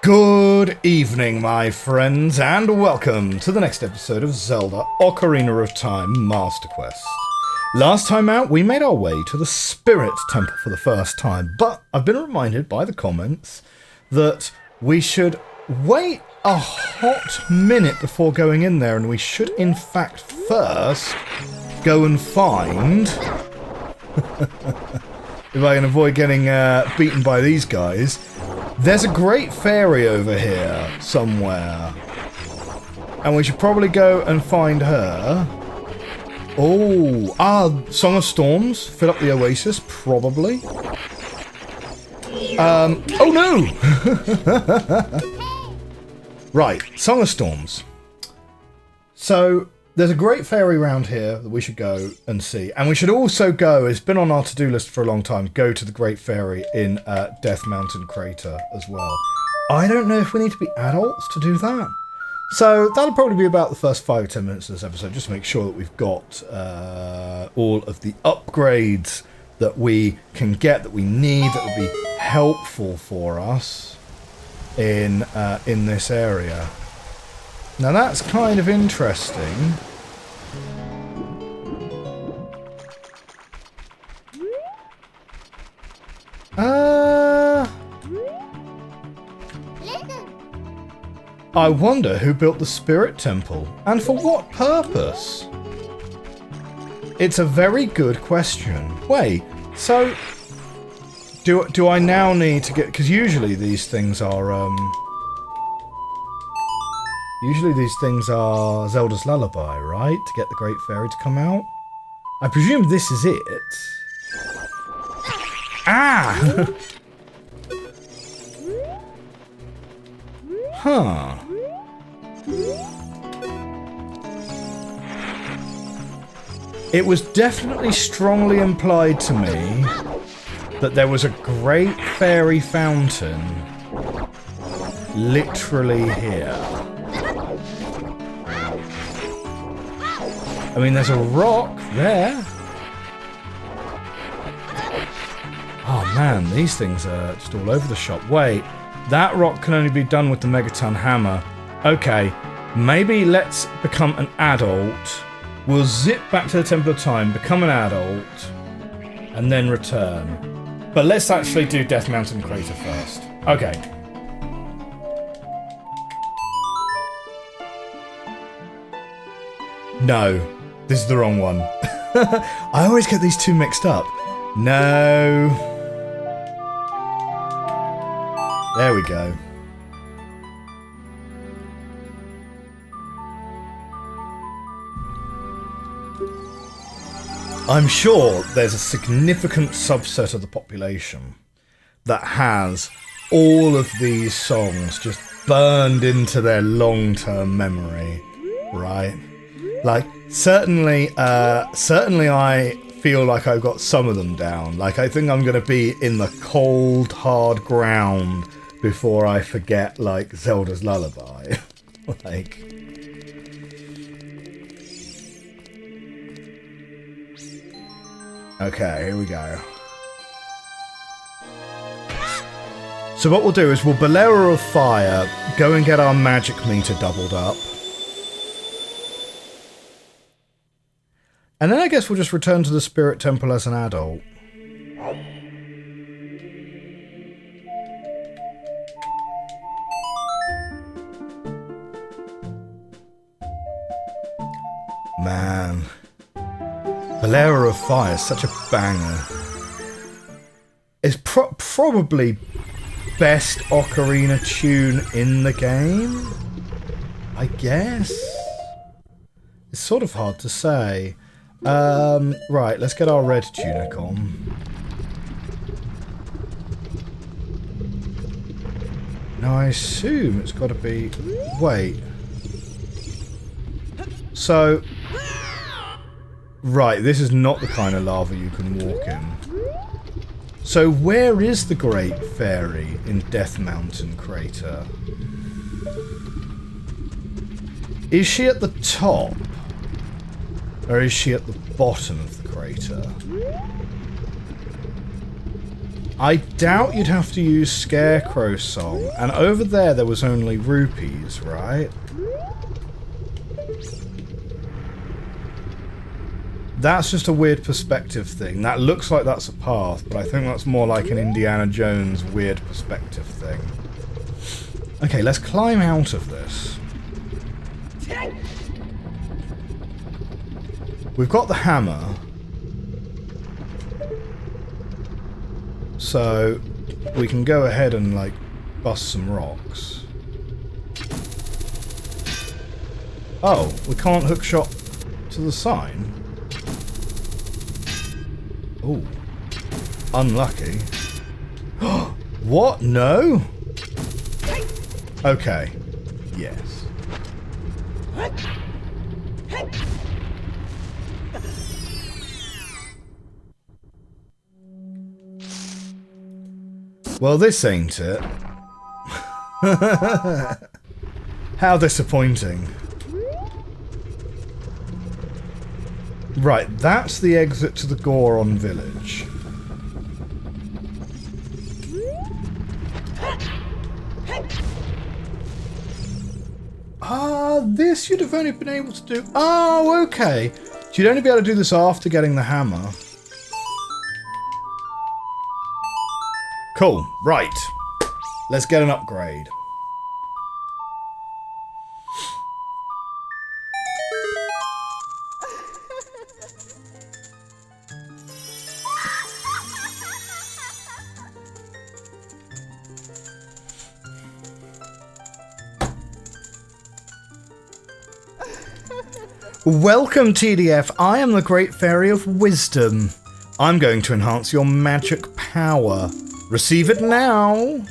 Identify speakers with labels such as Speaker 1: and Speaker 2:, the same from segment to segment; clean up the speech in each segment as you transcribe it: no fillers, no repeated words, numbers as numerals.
Speaker 1: Good evening, my friends, and welcome to the next episode of Zelda Ocarina of Time Master Quest. Last time out, we made our way to the Spirit Temple for the first time, but I've been reminded by the comments that we should wait a hot minute before going in there, and we should, in fact, first go and find... if I can avoid getting beaten by these guys... There's a great fairy over here somewhere. And we should probably go and find her. Song of Storms. Fill up the oasis, probably. Oh no! Right, Song of Storms. So, there's a great fairy around here that we should go and see. And we should also go, it's been on our to-do list for a long time, go to the great fairy in Death Mountain Crater as well. I don't know if we need to be adults to do that. So that'll probably be about the first 5 or 10 minutes of this episode, just to make sure that we've got all of the upgrades that we can get, that we need, that would be helpful for us in this area. Now that's kind of interesting. I wonder who built the Spirit Temple, and for what purpose? It's a very good question. Wait, so... Do I now need to get... Because usually these things are, Usually these things are Zelda's Lullaby, right? To get the Great Fairy to come out? I presume this is it. Ah! Huh. It was definitely strongly implied to me that there was a Great Fairy Fountain literally here. I mean, there's a rock there. Oh man, these things are just all over the shop. Wait, that rock can only be done with the Megaton Hammer. Okay, maybe let's become an adult. We'll zip back to the Temple of Time, become an adult, and then return. But let's actually do Death Mountain Crater first. Okay. No. This is the wrong one. I always get these two mixed up. No. There we go. I'm sure there's a significant subset of the population that has all of these songs just burned into their long-term memory, right? Like, certainly I feel like I've got some of them down. Like, I think I'm going to be in the cold, hard ground before I forget, like, Zelda's Lullaby. Like... Okay, here we go. So what we'll do is we'll Bolero of Fire, go and get our magic meter doubled up. And then I guess we'll just return to the Spirit Temple as an adult. Man. Bolero of Fire is such a banger. It's probably best Ocarina tune in the game, I guess. It's sort of hard to say. Right, let's get our red tunic on. Now I assume it's got to be... Wait. So... Right, this is not the kind of lava you can walk in. So where is the Great Fairy in Death Mountain Crater? Is she at the top? Or is she at the bottom of the crater? I doubt you'd have to use Scarecrow Song. And over there was only rupees, right? That's just a weird perspective thing. That looks like that's a path, but I think that's more like an Indiana Jones weird perspective thing. Okay, let's climb out of this. We've got the hammer. So we can go ahead and, like, bust some rocks. Oh, we can't hook shot to the sign? Oh, unlucky. What? No? Okay. Yes. Well, this ain't it. How disappointing. Right, that's the exit to the Goron village. This you'd have only been able to do... Oh, okay. So you'd only be able to do this after getting the hammer. Cool, right. Let's get an upgrade. Welcome, TDF. I am the Great Fairy of Wisdom. I'm going to enhance your magic power. Receive it now.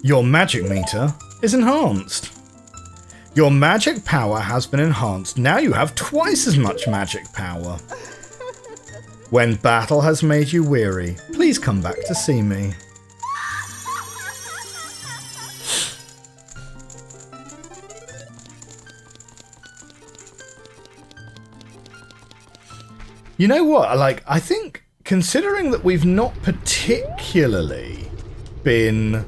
Speaker 1: Your magic meter is enhanced. Your magic power has been enhanced. Now you have twice as much magic power. When battle has made you weary, please come back to see me. You know what? Like, I think, considering that we've not particularly been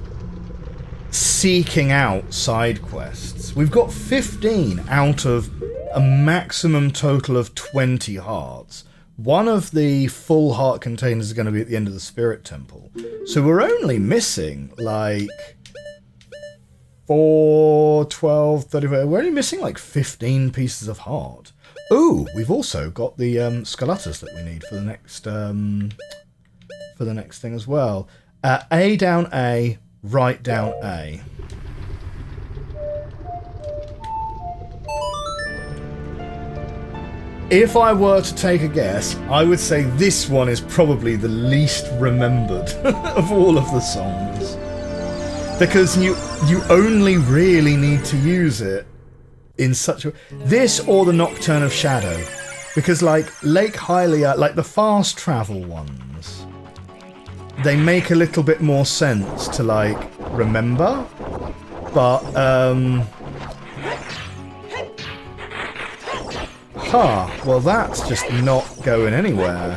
Speaker 1: seeking out side quests, we've got 15 out of a maximum total of 20 hearts. One of the full heart containers is going to be at the end of the Spirit Temple. So we're only missing, like, 4, 12, 35... We're only missing, like, 15 pieces of heart. Ooh, we've also got the Skeletus that we need for the next thing as well. A down A, right down A. If I were to take a guess, I would say this one is probably the least remembered of all of the songs. Because you only really need to use it in such a... This or the Nocturne of Shadow. Because, like, Lake Hylia, like the fast travel ones, they make a little bit more sense to, like, remember. But, well, that's just not going anywhere.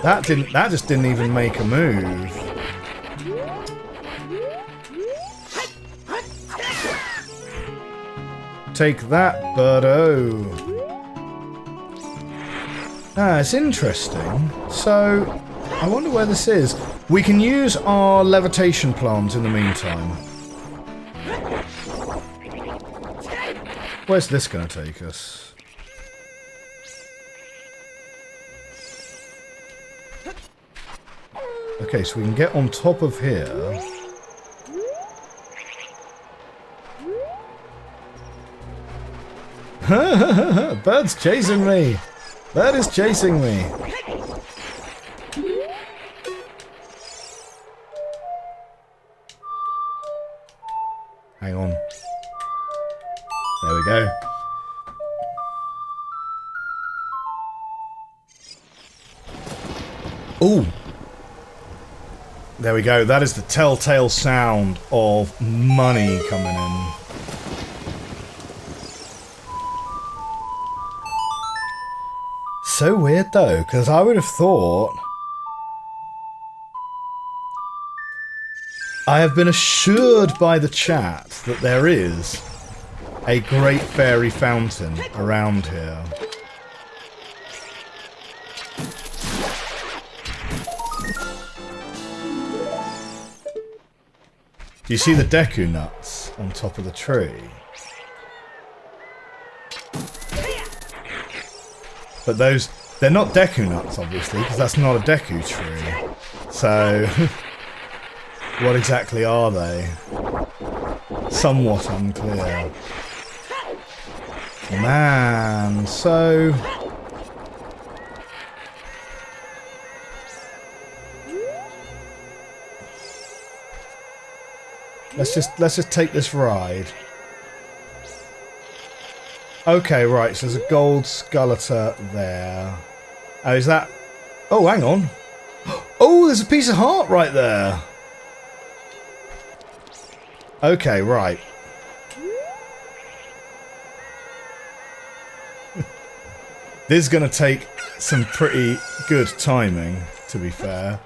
Speaker 1: That just didn't even make a move. Take that, birdo. Ah, it's interesting. So, I wonder where this is. We can use our levitation plant in the meantime. Where's this going to take us? Okay, so we can get on top of here. Bird's chasing me! Bird is chasing me! Hang on. There we go. Ooh. There we go. That is the telltale sound of money coming in. So weird though, because I would have thought... I have been assured by the chat that there is a great fairy fountain around here. Do you see the Deku nuts on top of the tree? But those, they're not Deku nuts, obviously, because that's not a Deku tree. So, what exactly are they? Somewhat unclear. Man, so... Let's just take this ride. Okay, right, so there's a gold skeleton there. Oh, is that... Oh, hang on. Oh, there's a piece of heart right there. Okay, right. This is going to take some pretty good timing, to be fair.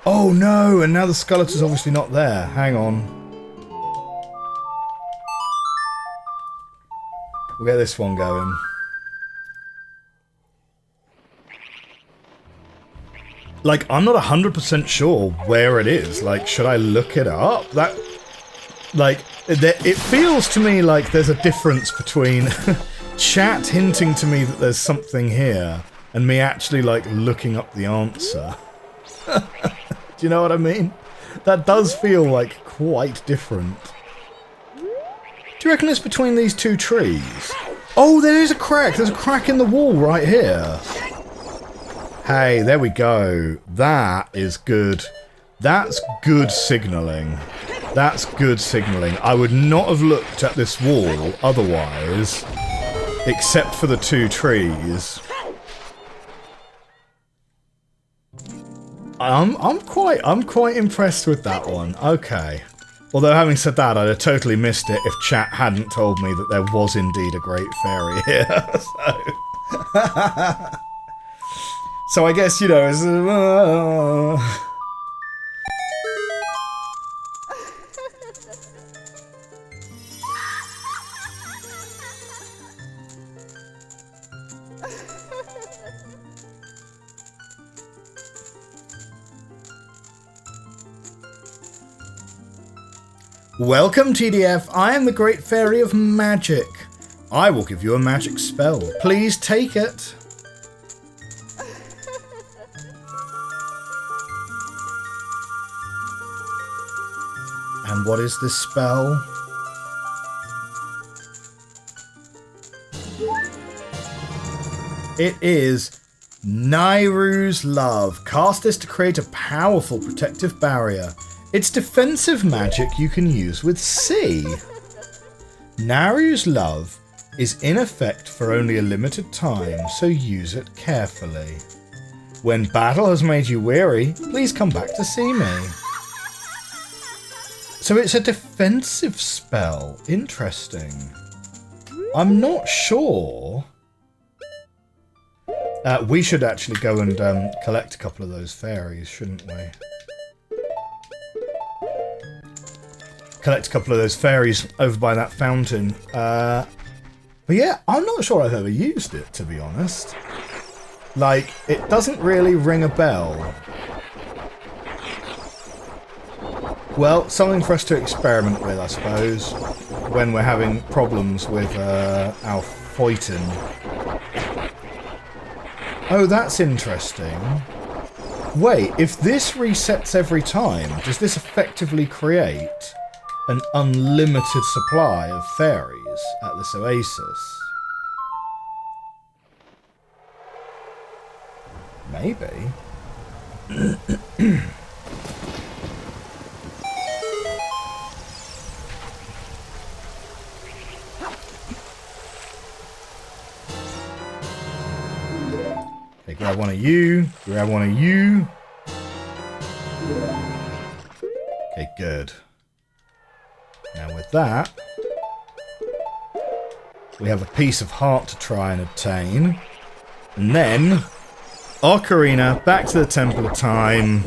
Speaker 1: Oh no, and now the skeleton's obviously not there. Hang on. We'll get this one going. Like, I'm not 100% sure where it is. Like, should I look it up? That... Like, it feels to me like there's a difference between chat hinting to me that there's something here and me actually, like, looking up the answer. Do you know what I mean? That does feel, like, quite different. Do you reckon it's between these two trees? Oh, there is a crack! There's a crack in the wall right here. Hey, there we go. That is good. That's good signalling. That's good signalling. I would not have looked at this wall otherwise, except for the two trees. I'm quite impressed with that one. Okay. Although having said that, I'd have totally missed it if chat hadn't told me that there was indeed a great fairy here. So I guess, you know, it's... Welcome, TDF. I am the Great Fairy of Magic. I will give you a magic spell. Please take it. And what is this spell? It is Nairu's Love. Cast this to create a powerful protective barrier. It's defensive magic you can use with C. Nairu's Love is in effect for only a limited time, so use it carefully. When battle has made you weary, please come back to see me. So it's a defensive spell. Interesting. I'm not sure. We should actually go and collect a couple of those fairies, shouldn't we? Collect a couple of those fairies over by that fountain. But yeah, I'm not sure I've ever used it, to be honest. Like, it doesn't really ring a bell. Well, something for us to experiment with, I suppose, when we're having problems with our fighting. Oh, that's interesting. Wait, if this resets every time, does this effectively create an unlimited supply of fairies at this oasis? Maybe. Okay, grab Grab one of you. Grab one of you. Okay, good. Now with that, we have a piece of heart to try and obtain. And then, Ocarina, back to the Temple of Time,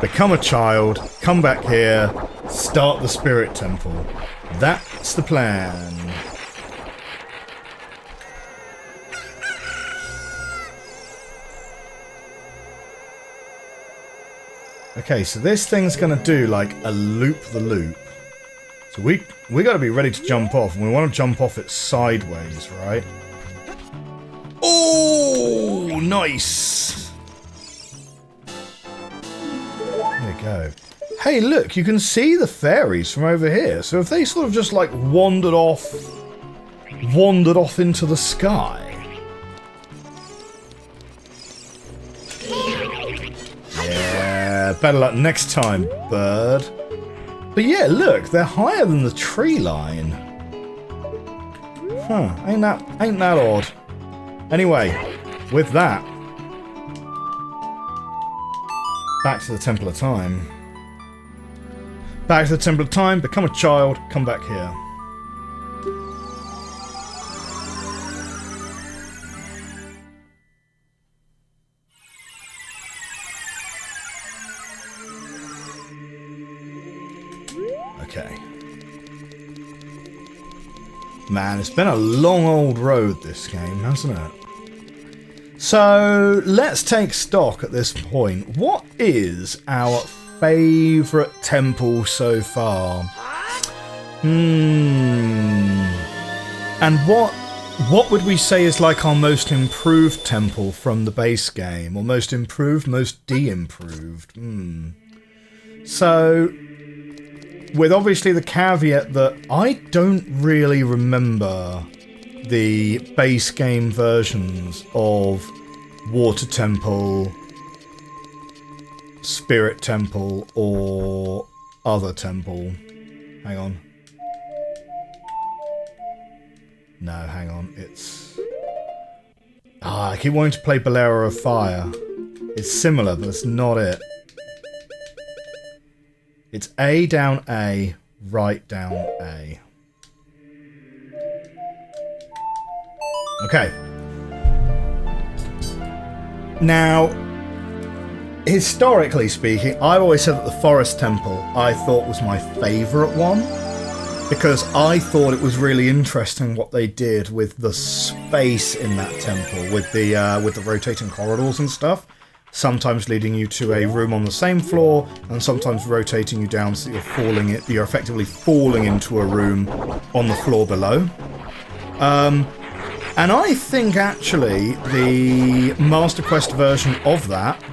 Speaker 1: become a child, come back here, start the Spirit Temple. That's the plan. Okay, so this thing's gonna do like a loop-the-loop. So we got to be ready to jump off, and we want to jump off it sideways, right? Oh, nice! There we go. Hey, look, you can see the fairies from over here. So if they sort of just like wandered off into the sky. Yeah, better luck next time, bird. But yeah, look, they're higher than the tree line. Huh, ain't that odd? Anyway, with that, back to the Temple of Time. Back to the Temple of Time, become a child, come back here. Okay. Man, it's been a long old road, this game, hasn't it? So, let's take stock at this point. What is our favourite temple so far? And what would we say is like our most improved temple from the base game? Or most improved, most de-improved? So, with obviously the caveat that I don't really remember the base game versions of Water Temple, Spirit Temple, or other temple. Hang on. No, hang on. It's... I keep wanting to play Bolero of Fire. It's similar, but it's not it. It's A down A, right down A. Okay. Now, historically speaking, I've always said that the Forest Temple I thought was my favourite one, because I thought it was really interesting what they did with the space in that temple, with the rotating corridors and stuff. Sometimes leading you to a room on the same floor, and sometimes rotating you down so you're effectively falling into a room on the floor below. And I think actually the Master Quest version of that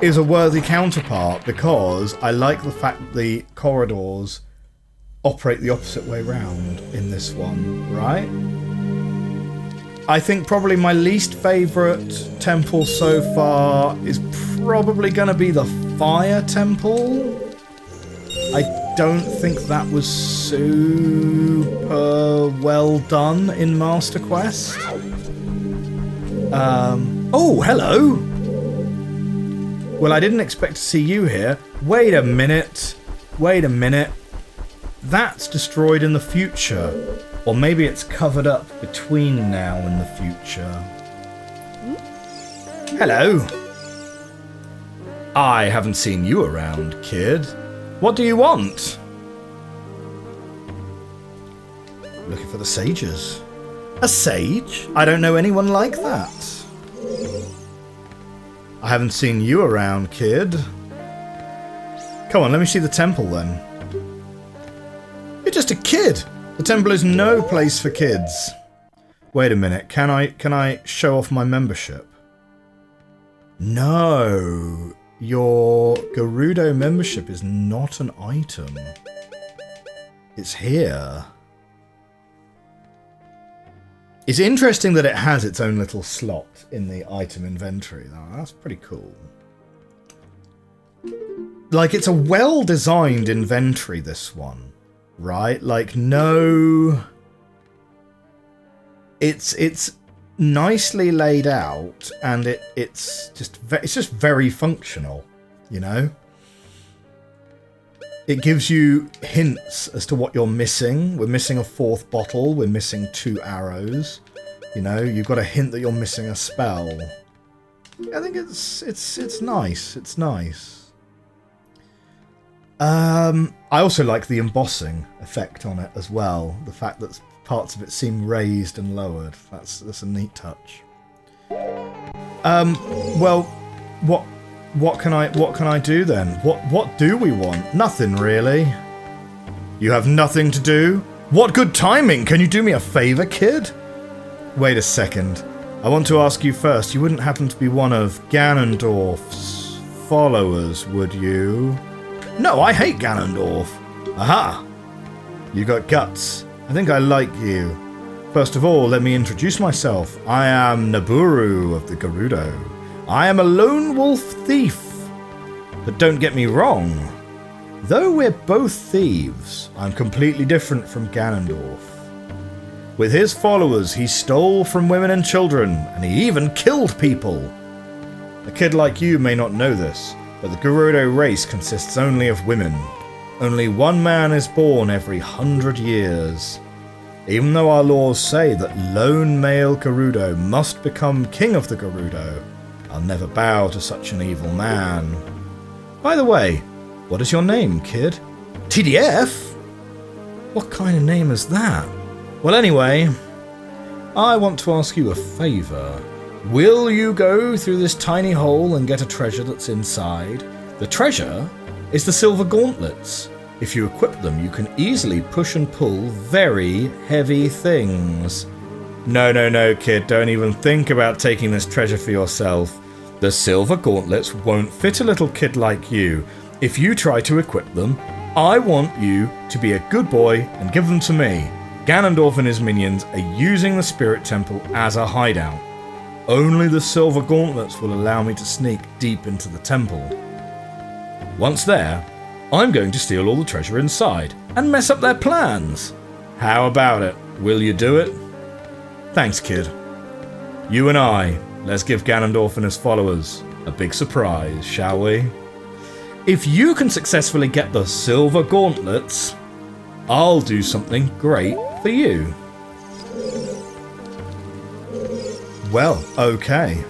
Speaker 1: is a worthy counterpart, because I like the fact that the corridors operate the opposite way round in this one, right? I think probably my least favourite temple so far is probably going to be the Fire Temple. I don't think that was super well done in Master Quest. Oh, hello! Well, I didn't expect to see you here. Wait a minute. Wait a minute. That's destroyed in the future. Or maybe it's covered up between now and the future. Hello. I haven't seen you around, kid. What do you want? Looking for the sages. A sage? I don't know anyone like that. I haven't seen you around, kid. Come on, let me see the temple then. You're just a kid. The temple is no place for kids. Wait a minute, can I show off my membership? No, your Gerudo membership is not an item. It's here. It's interesting that it has its own little slot in the item inventory. That's pretty cool. Like, it's a well-designed inventory, this one. Right? Like, no... It's nicely laid out, and it's just very functional, you know. It gives you hints as to what you're missing. We're missing a 4th bottle. We're missing 2 arrows. You know, you've got a hint that you're missing a spell. I think it's nice. It's nice. I also like the embossing effect on it as well. The fact that parts of it seem raised and lowered. That's a neat touch. Well, what can I do then? What do we want? Nothing really. You have nothing to do? What good timing! Can you do me a favor, kid? Wait a second. I want to ask you first. You wouldn't happen to be one of Ganondorf's followers, would you? No, I hate Ganondorf. Aha! You got guts. I think I like you. First of all, let me introduce myself. I am Naburu of the Gerudo. I am a lone wolf thief. But don't get me wrong. Though we're both thieves, I'm completely different from Ganondorf. With his followers, he stole from women and children, and he even killed people. A kid like you may not know this, but the Gerudo race consists only of women. Only one man is born every 100 years. Even though our laws say that lone male Gerudo must become king of the Gerudo, I'll never bow to such an evil man. By the way, what is your name, kid? TDF? What kind of name is that? Well, anyway, I want to ask you a favour. Will you go through this tiny hole and get a treasure that's inside? The treasure is the silver gauntlets. If you equip them, you can easily push and pull very heavy things. No, kid, don't even think about taking this treasure for yourself. The silver gauntlets won't fit a little kid like you. If you try to equip them, I want you to be a good boy and give them to me. Ganondorf and his minions are using the Spirit Temple as a hideout. Only the silver gauntlets will allow me to sneak deep into the temple. Once there, I'm going to steal all the treasure inside and mess up their plans. How about it? Will you do it? Thanks, kid. You and I, let's give Ganondorf and his followers a big surprise, shall we? If you can successfully get the silver gauntlets, I'll do something great for you. Well, okay.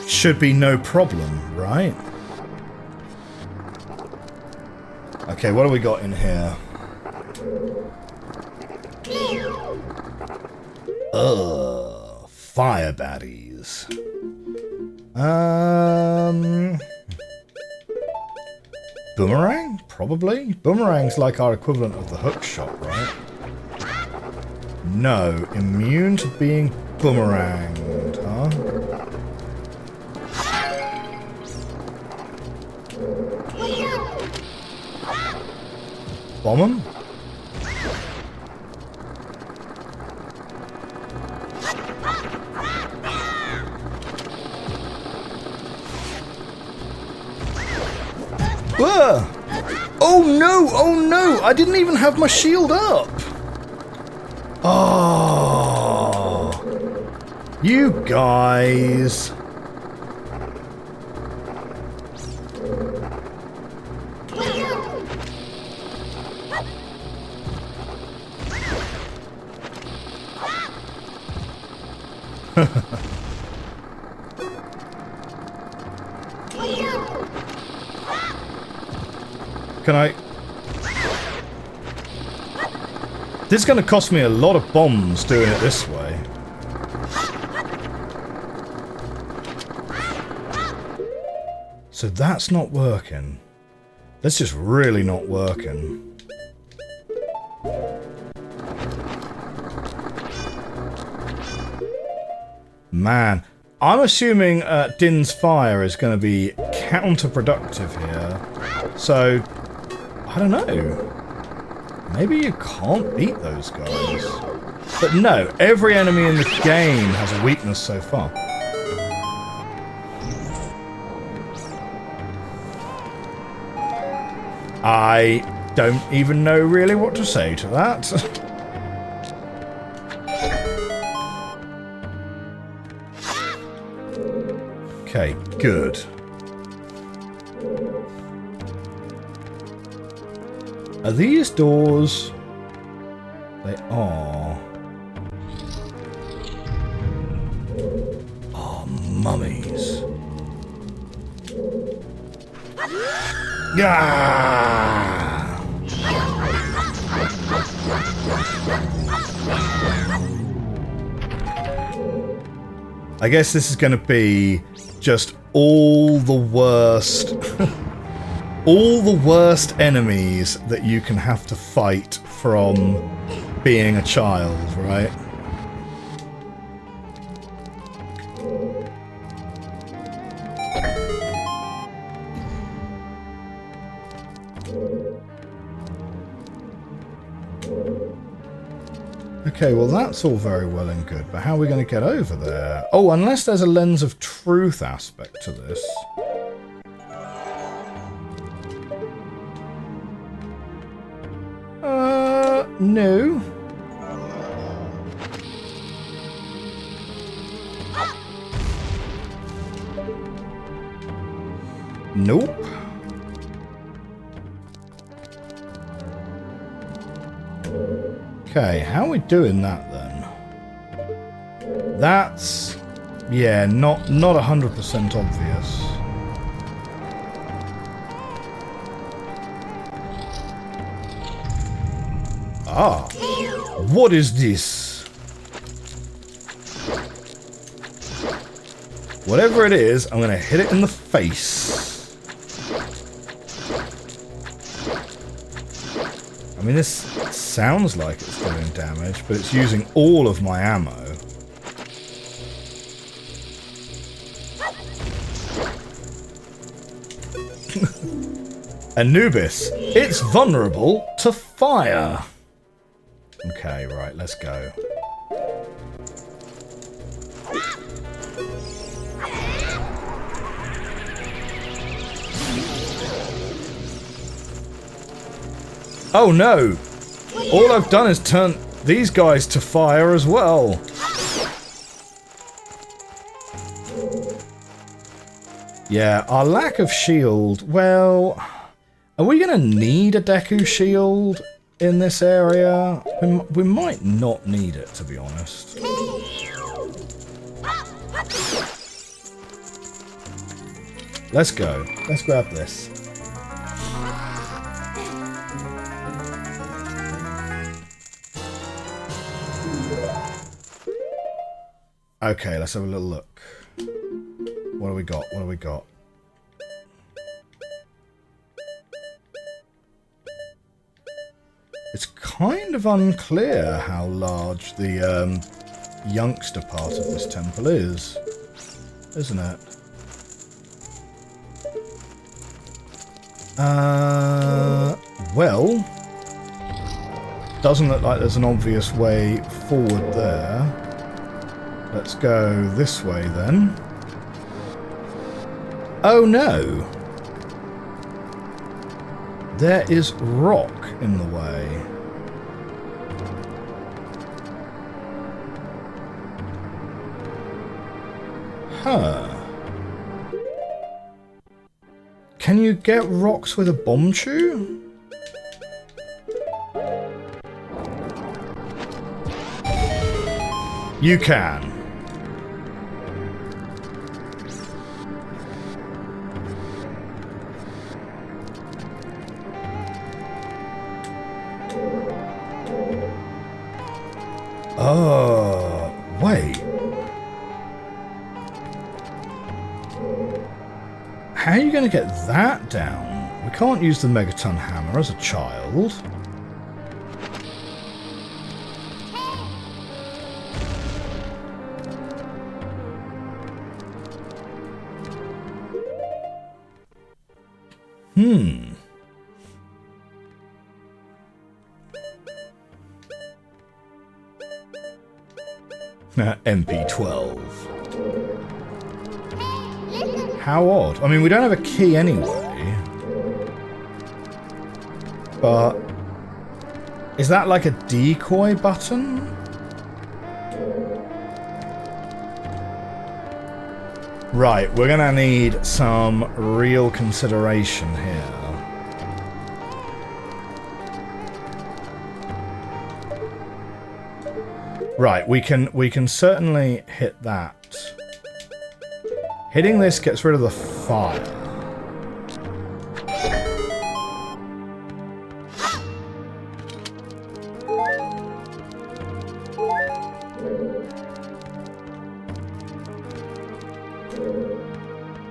Speaker 1: Should be no problem, right? Okay, what do we got in here? Fire baddies. Boomerang? Probably. Boomerang's like our equivalent of the hook shot, right? No. Immune to being boomeranged, huh? Bomb him? Oh no! Oh no! I didn't even have my shield up! Oh! You guys! Can I... This is going to cost me a lot of bombs doing it this way. So that's not working. That's just really not working. Man, I'm assuming Din's fire is going to be counterproductive here. So, I don't know. Maybe you can't beat those guys. But no, every enemy in the game has a weakness so far. I don't even know really what to say to that. Okay, good. Are these doors? They are. Oh, mummies. Ah! I guess this is going to be just all the worst, all the worst enemies that you can have to fight from being a child, right? Okay, well that's all very well and good, but how are we going to get over there? Oh, unless there's a lens of truth aspect to this. No. Nope. Okay, how are we doing that then? That's, yeah, not 100% obvious. Ah, what is this? Whatever it is, I'm going to hit it in the face. I mean, this sounds like it's doing damage, but it's using all of my ammo. Anubis, it's vulnerable to fire. Okay, right, let's go. Oh no! All I've done is turn these guys to fire as well. Yeah, our lack of shield, well... Are we going to need a Deku shield in this area? We might not need it, to be honest. Let's go. Let's grab this. Okay, let's have a little look. What do we got? What do we got? It's kind of unclear how large the youngster part of this temple is, isn't it? Well, doesn't look like there's an obvious way forward there. Let's go this way then. Oh no! There is rock in the way. Huh. Can you get rocks with a bomb chew? You can. Oh, wait. How are you going to get that down? We can't use the Megaton hammer as a child. MP12. How odd. I mean, we don't have a key anyway. But... is that like a decoy button? Right, we're gonna need some real consideration here. Right, we can certainly hit that. Hitting this gets rid of the fire.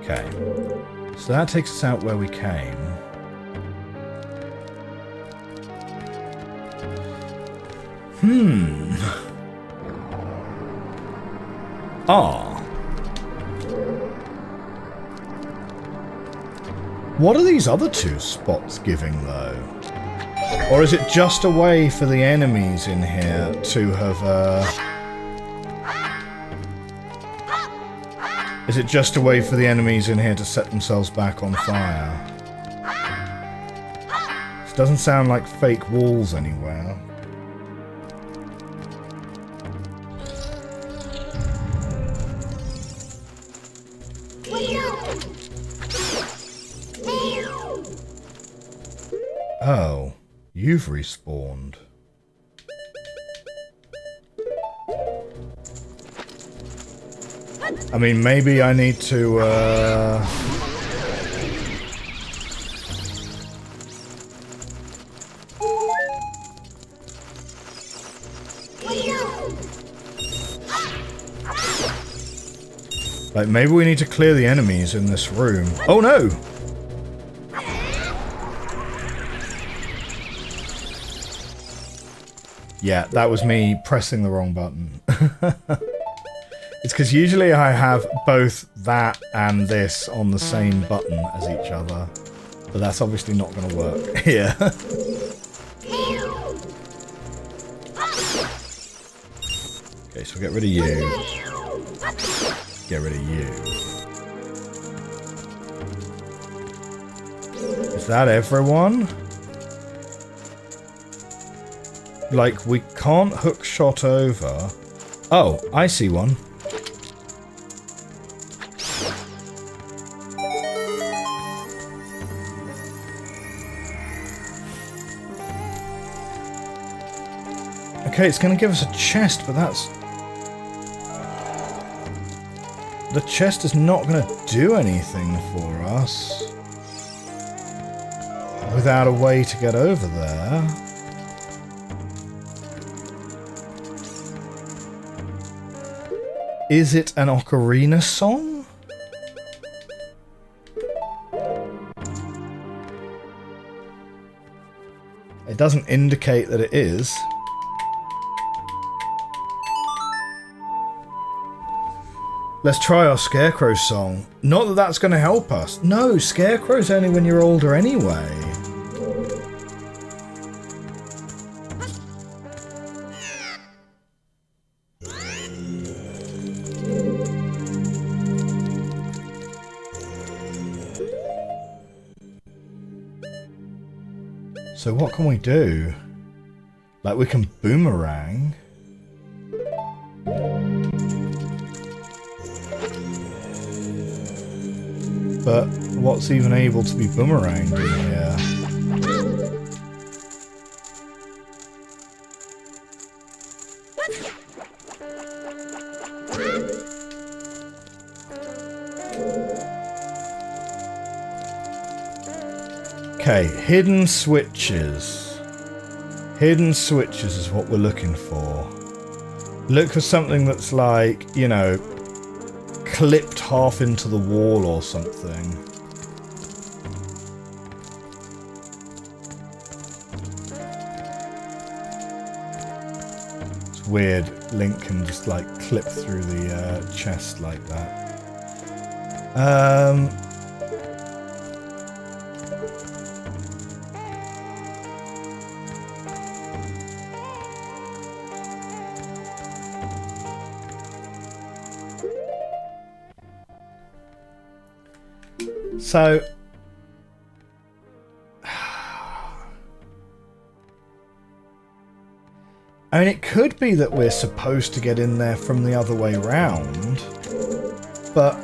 Speaker 1: Okay, so that takes us out where we came. Ah. What are these other two spots giving, though? Or is it just a way for the enemies in here to have, Is it just a way for the enemies in here to set themselves back on fire? This doesn't sound like fake walls anywhere. Oh, you've respawned. I mean, maybe I need to, like, maybe we need to clear the enemies in this room. Oh no! Yeah, that was me pressing the wrong button. It's because usually I have both that and this on the same button as each other. But that's obviously not going to work here. Okay, so get rid of you. Get rid of you. Is that everyone? Like, we can't hook shot over. Oh, I see one. Okay, it's going to give us a chest, but that's... The chest is not going to do anything for us without a way to get over there. Is it an Ocarina song? It doesn't indicate that it is. Let's try our Scarecrow song. Not that that's going to help us. No, Scarecrow's only when you're older anyway. So what can we do? Like, we can boomerang. But what's even able to be boomeranged in here? Okay, hidden switches. Hidden switches is what we're looking for. Look for something that's like, you know, clipped half into the wall or something. It's weird. Link can just like clip through the chest like that. So, I mean, it could be that we're supposed to get in there from the other way round, but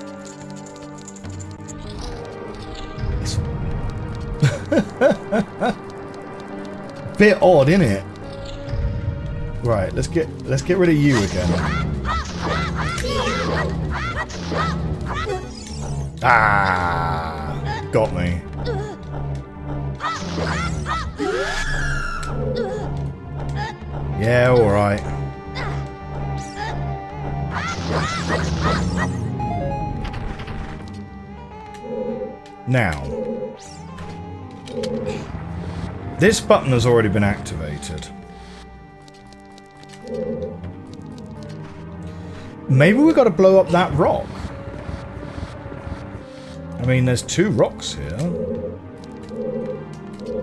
Speaker 1: What? Bit odd, isn't it? Right, let's get rid of you again. Ah, got me. Yeah, all right. Now, this button has already been activated. Maybe we've got to blow up that rock. I mean, there's 2 rocks here.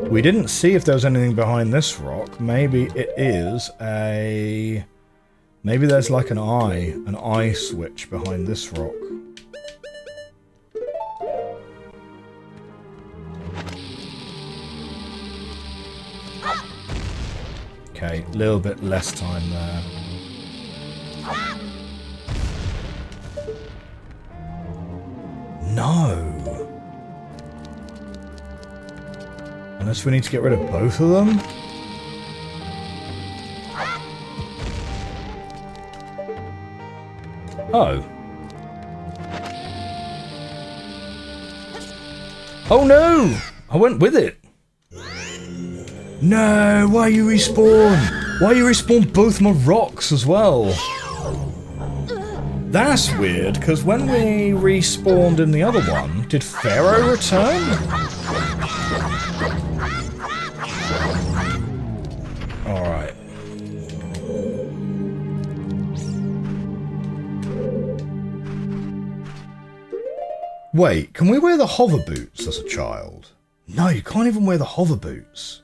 Speaker 1: We didn't see if there was anything behind this rock. Maybe it is a... Maybe there's like an eye switch behind this rock. Okay, a little bit less time there. No! Unless we need to get rid of both of them? Oh. Oh no! I went with it! No! Why you respawn? Why you respawn both my rocks as well? That's weird, because when we respawned in the other one, did Pharaoh return? Alright. Wait, can we wear the hover boots as a child? No, you can't even wear the hover boots.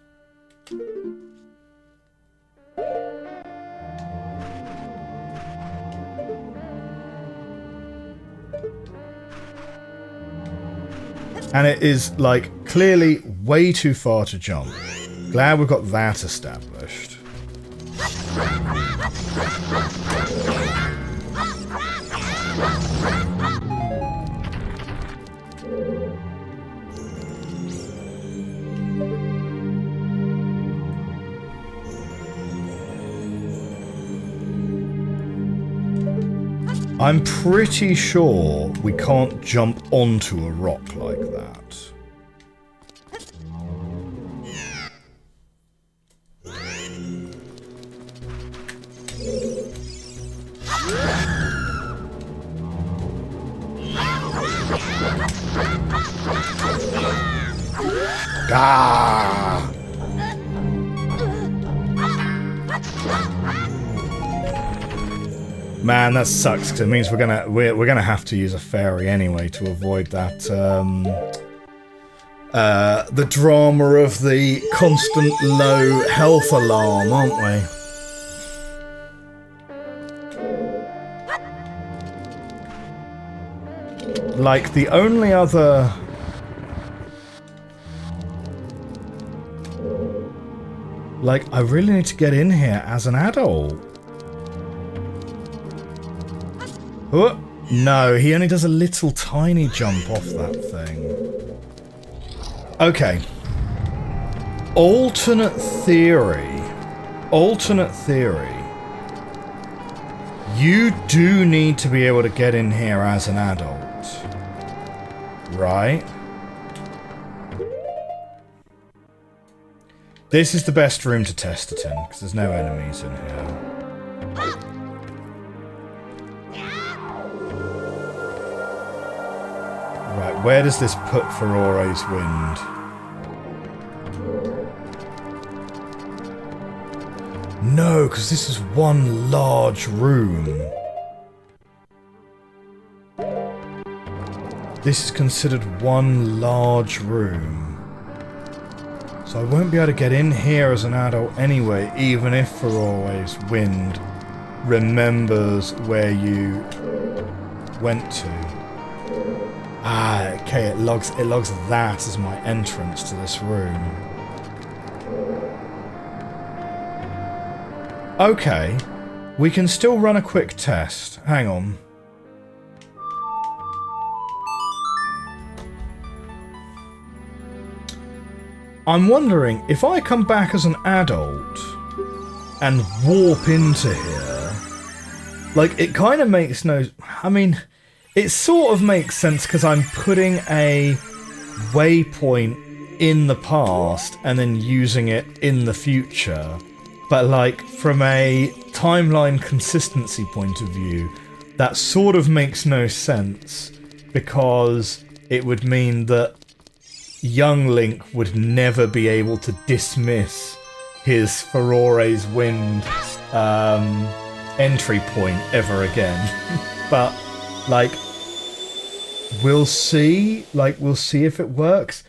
Speaker 1: And it is, like, clearly way too far to jump. Glad we've got that established. I'm pretty sure we can't jump onto a rock like that. Ah! Man, that sucks because it means we're gonna have to use a fairy anyway to avoid that the drama of the constant low health alarm, aren't we? Like the only other I really need to get in here as an adult. Oh, no, he only does a little tiny jump off that thing. Okay. Alternate theory. Alternate theory. You do need to be able to get in here as an adult. Right? This is the best room to test it in, because there's no enemies in here. Right, where does this put Furore's Wind? No, because this is one large room. This is considered one large room. So I won't be able to get in here as an adult anyway, even if Furore's Wind remembers where you went to. Ah, okay, it logs that as my entrance to this room. Okay, we can still run a quick test. Hang on. I'm wondering, if I come back as an adult and warp into here, like, it kind of makes no... I mean, it sort of makes sense because I'm putting a waypoint in the past and then using it in the future. But, like, from a timeline consistency point of view, that sort of makes no sense because it would mean that young Link would never be able to dismiss his Furore's Wind entry point ever again. But, like, we'll see. Like, we'll see if it works.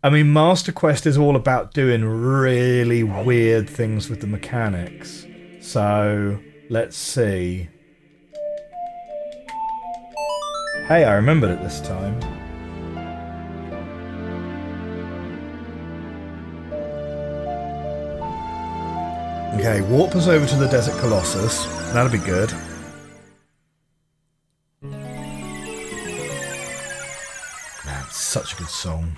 Speaker 1: I mean, Master Quest is all about doing really weird things with the mechanics. So, let's see. Hey, I remembered it this time. Okay, warp us over to the Desert Colossus. That'll be good. Man, such a good song.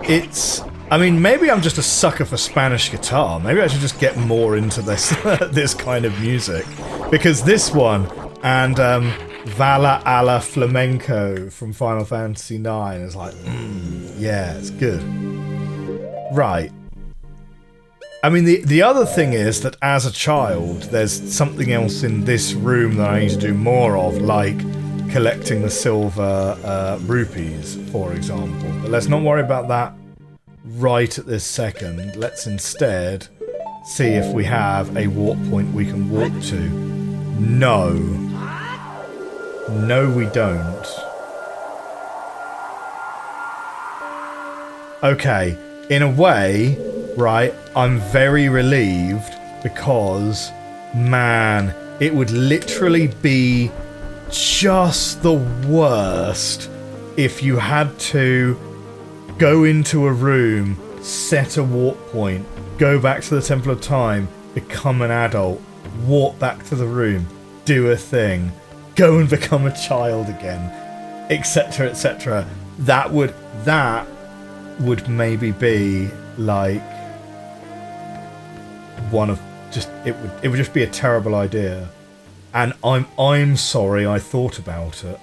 Speaker 1: It's... I mean, maybe I'm just a sucker for Spanish guitar. Maybe I should just get more into this this kind of music. Because this one, and Vala a la Flamenco from Final Fantasy IX is like, yeah, it's good. Right. I mean, the other thing is that as a child, there's something else in this room that I need to do more of, like collecting the silver rupees, for example. But let's not worry about that right at this second. Let's instead see if we have a warp point we can walk to. No. No, we don't. Okay, in a way, right, I'm very relieved because, man, it would literally be just the worst if you had to go into a room, set a warp point, go back to the Temple of Time, become an adult, walk back to the room, do a thing, go and become a child again, etc., etc. That would maybe be like one of just it would just be a terrible idea. And I'm sorry I thought about it.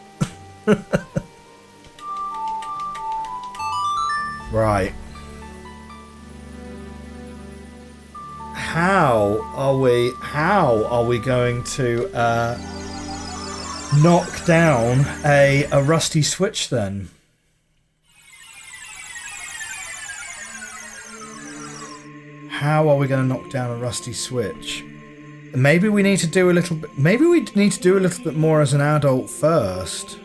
Speaker 1: Right. How are we going to knock down a rusty switch then? How are we going to knock down a rusty switch? Maybe we need to do a little bit. Maybe we need to do a little bit more as an adult first.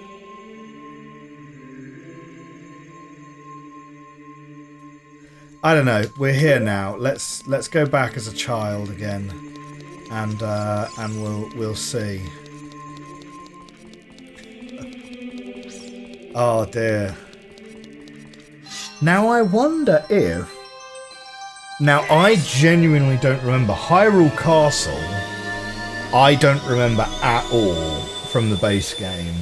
Speaker 1: I don't know. We're here now. Let's go back as a child again, and we'll see. Oh dear. Now I wonder if. Now, I genuinely don't remember. Hyrule Castle, I don't remember at all from the base game.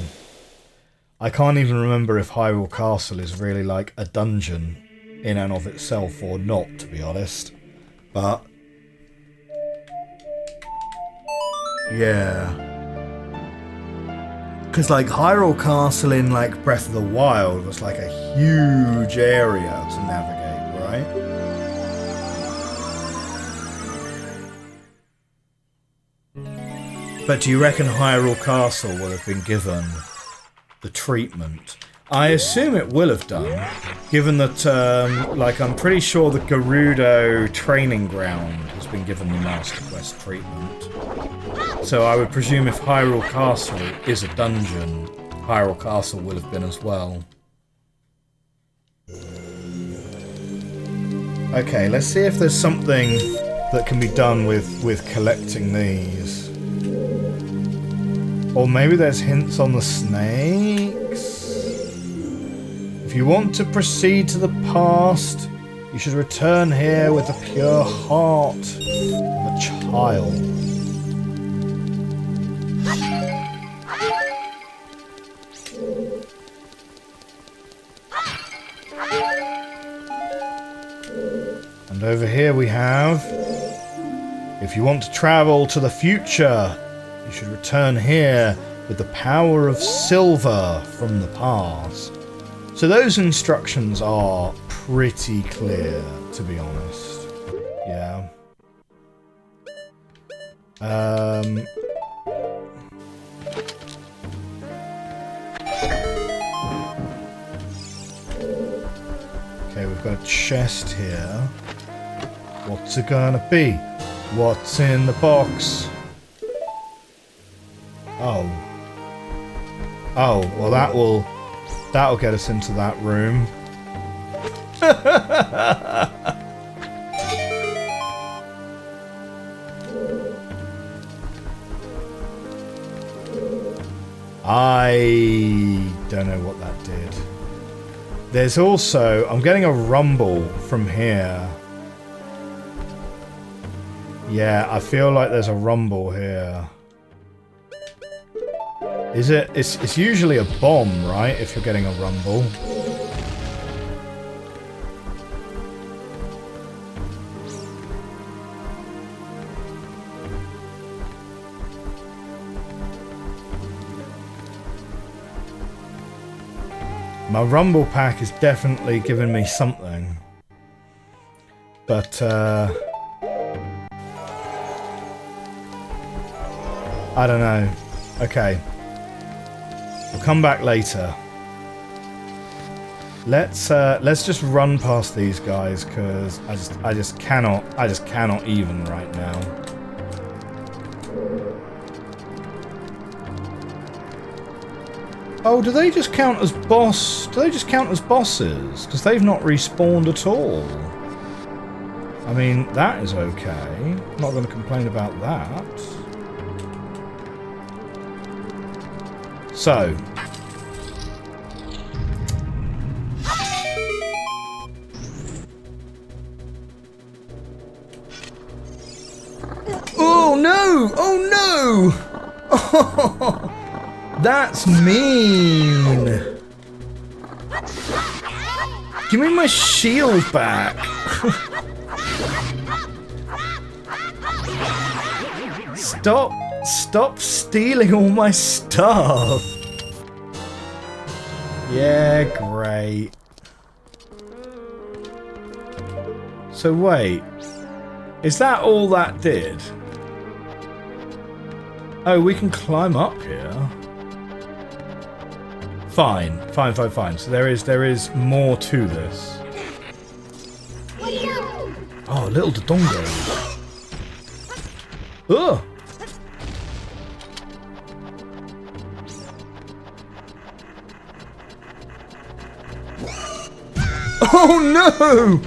Speaker 1: I can't even remember if Hyrule Castle is really like a dungeon in and of itself or not, to be honest. But, yeah. Because like Hyrule Castle in like Breath of the Wild was like a huge area to navigate, right? But do you reckon Hyrule Castle will have been given the treatment? I assume it will have done, given that, like, I'm pretty sure the Gerudo training ground has been given the Master Quest treatment. So I would presume if Hyrule Castle is a dungeon, Hyrule Castle will have been as well. Okay, let's see if there's something that can be done with collecting these. Or maybe there's hints on the snakes? If you want to proceed to the past, you should return here with the pure heart of a child. And over here we have, if you want to travel to the future, you should return here with the power of silver from the past. So those instructions are pretty clear, to be honest. Yeah. Okay, we've got a chest here. What's it gonna be? What's in the box? Oh. Oh, well that'll get us into that room. I don't know what that did. There's also, I'm getting a rumble from here. Yeah, I feel like there's a rumble here. Is it? It's usually a bomb, right? If you're getting a rumble. My rumble pack is definitely giving me something. But, I don't know. Okay. We'll come back later. Let's just run past these guys, because I just cannot even right now. Oh, do they just count as boss? Do they just count as bosses? Because they've not respawned at all. I mean, that is okay. I'm not going to complain about that. So. Oh no! Oh no! Oh, that's mean! Give me my shield back! Stop stealing all my stuff! Yeah, great. So wait, is that all that did? Oh, we can climb up here. Fine. So there is more to this. Oh, little dodongos. Ugh! Oh no!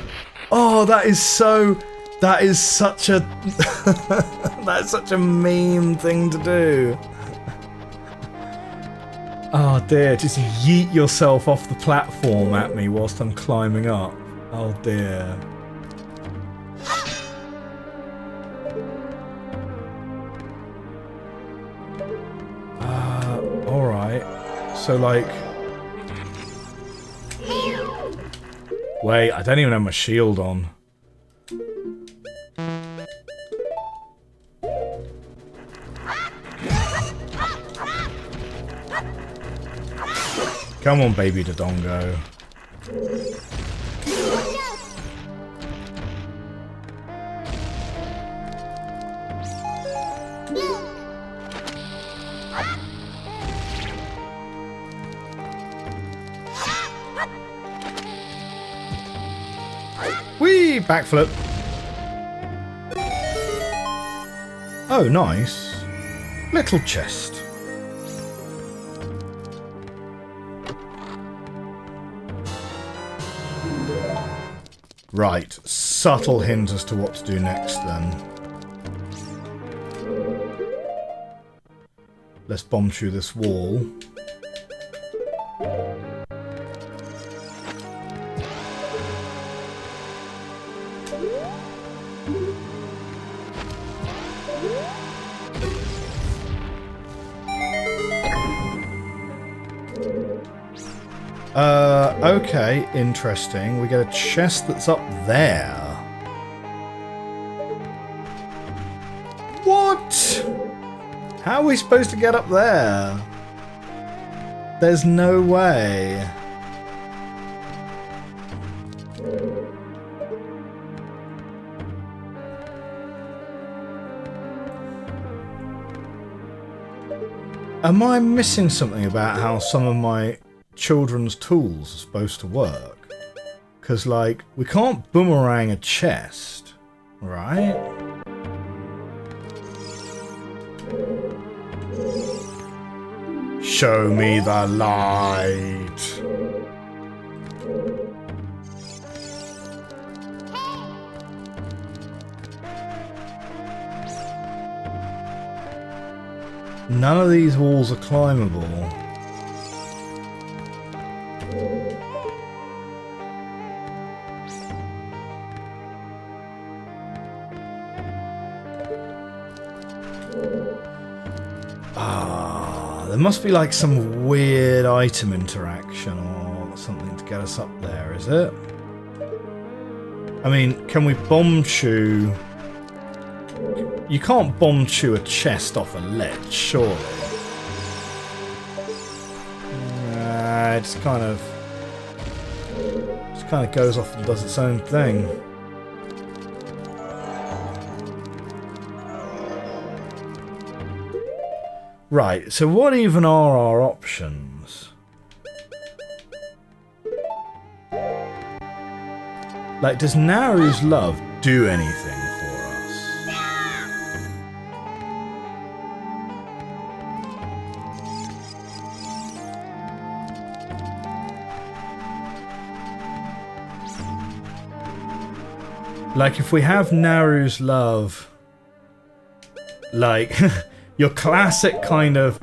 Speaker 1: Oh, that is such a that's such a mean thing to do. Oh dear, just yeet yourself off the platform at me whilst I'm climbing up. Oh dear. Alright. So like... Wait, I don't even have my shield on. Come on, baby Dodongo. Whee! Backflip. Oh, nice. Little chest. Right, subtle hint as to what to do next then. Let's bomb through this wall. Okay, interesting. We get a chest that's up there. How are we supposed to get up there? There's no way. Am I missing something about how some of my children's tools are supposed to work? Because, like, we can't boomerang a chest, right? Show me the light. None of these walls are climbable. There must be like some weird item interaction or something to get us up there, is it? I mean, can we bomb chew? You can't bomb chew a chest off a ledge, surely. It just kind of goes off and does its own thing. Right, so what even are our options? Like, does Naru's love do anything for us? Like, if we have Naru's love, like... Your classic kind of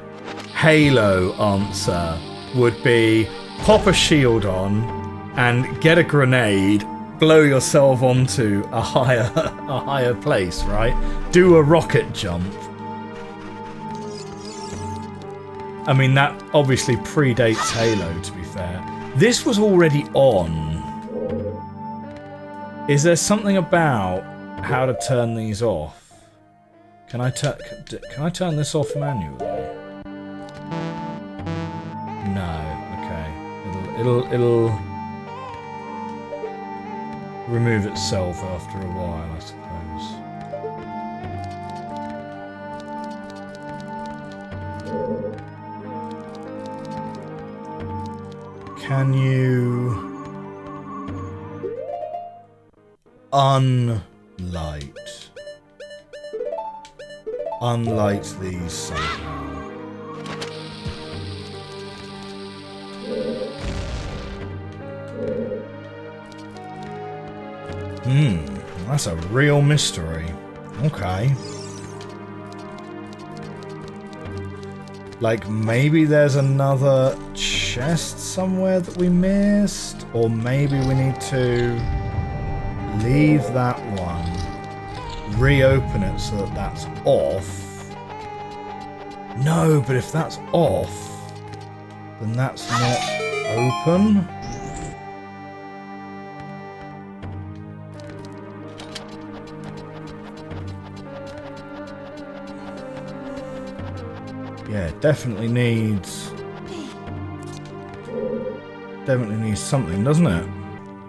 Speaker 1: Halo answer would be pop a shield on and get a grenade, blow yourself onto a higher place, right? Do a rocket jump. I mean, that obviously predates Halo, to be fair. This was already on. Is there something about how to turn these off? Can I turn this off manually? No. Okay. It'll remove itself after a while, I suppose. Can you unlight? Unlight these somehow. That's a real mystery. Okay. Like, maybe there's another chest somewhere that we missed? Or maybe we need to leave that one, reopen it so that that's off. No, but if that's off, then that's not open. Yeah, it definitely needs something, doesn't it?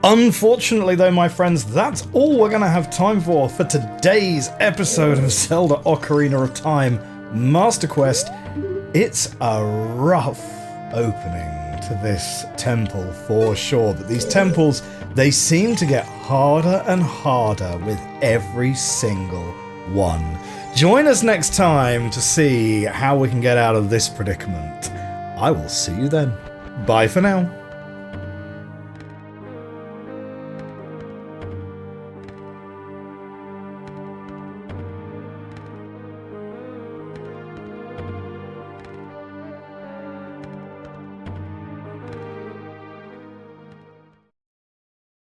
Speaker 1: Unfortunately though, my friends, that's all we're going to have time for today's episode of Zelda Ocarina of Time Master Quest. It's a rough opening to this temple for sure, but these temples, they seem to get harder and harder with every single one. Join us next time to see how we can get out of this predicament. I will see you then. Bye for now.